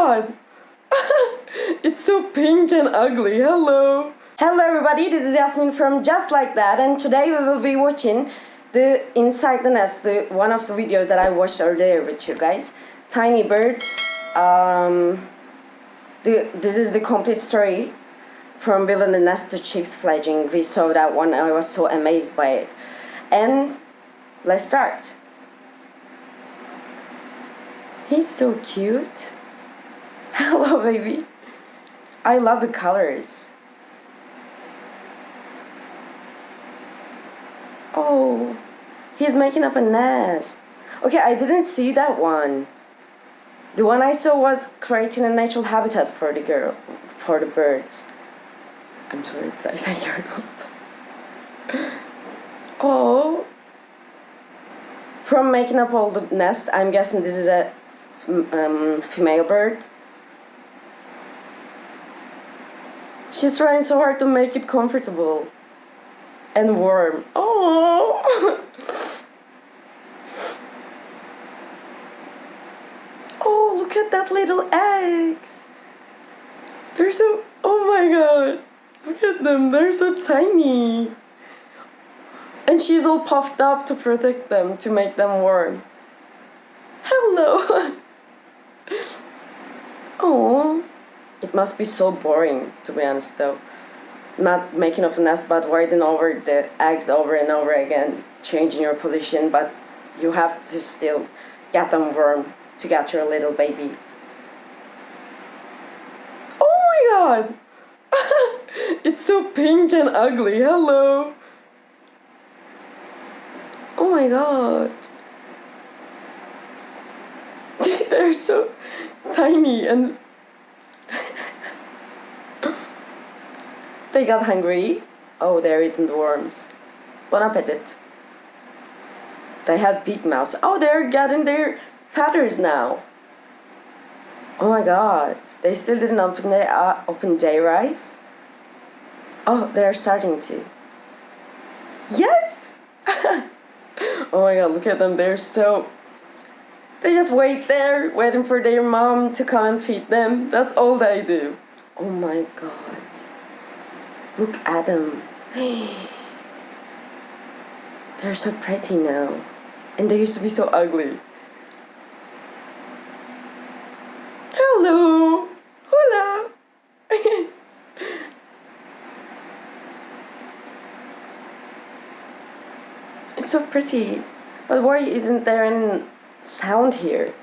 god! It's so pink and ugly. Hello! Hello everybody, this is Yasmin from Just Like That, and today we will be watching the Inside the Nest, one of the videos that I watched earlier with you guys. Tiny birds. This is the complete story from building the nest to chicks fledging. We saw that one and I was so amazed by it. And let's start. He's so cute. Hello baby. I love the colors. Oh, he's making up a nest. Okay, I didn't see that one. The one I saw was creating a natural habitat for the birds. I'm sorry, did I say girls? Oh. From making up all the nest, I'm guessing this is a female bird. She's trying so hard to make it comfortable and warm. Oh. Oh, look at that little eggs. They're so, oh my god. Look at them, they're so tiny. And she's all puffed up to protect them, to make them warm. Hello. Oh, it must be so boring, to be honest though. Not making of the nest, but warding over the eggs over and over again, changing your position, but you have to still get them warm to get your little babies. Oh my god! It's so pink and ugly. Hello. Oh my god. They're so tiny and they got hungry. Oh, they're eating the worms. Bon appetit. They have big mouths. Oh, they're getting their feathers now. Oh my god. They still didn't open their eyes. Oh, they're starting to. Yes! Oh my god, look at them. They're so... They just wait there, waiting for their mom to come and feed them. That's all they do. Oh my god. Look at them. They're so pretty now. And they used to be so ugly. Hello. Hola. It's so pretty. But why isn't there any sound here?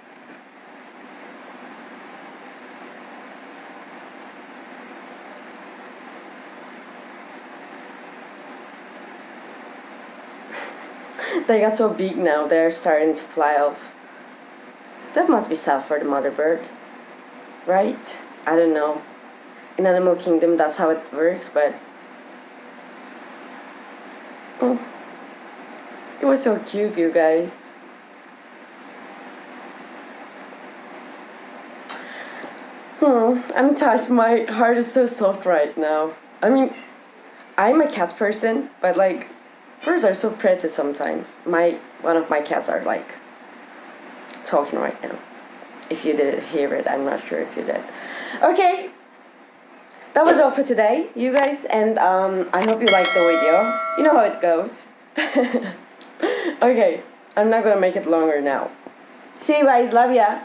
They got so big now, they're starting to fly off. That must be sad for the mother bird, right? I don't know. In Animal Kingdom, that's how it works, but... It was so cute, you guys. I'm touched. My heart is so soft right now. I mean, I'm a cat person, but like, birds are so pretty sometimes. One of my cats are like talking right now. If you did hear it, I'm not sure if you did. Okay, that was all for today, you guys, and I hope you liked the video. You know how it goes. Okay, I'm not gonna make it longer now. See you guys, love ya.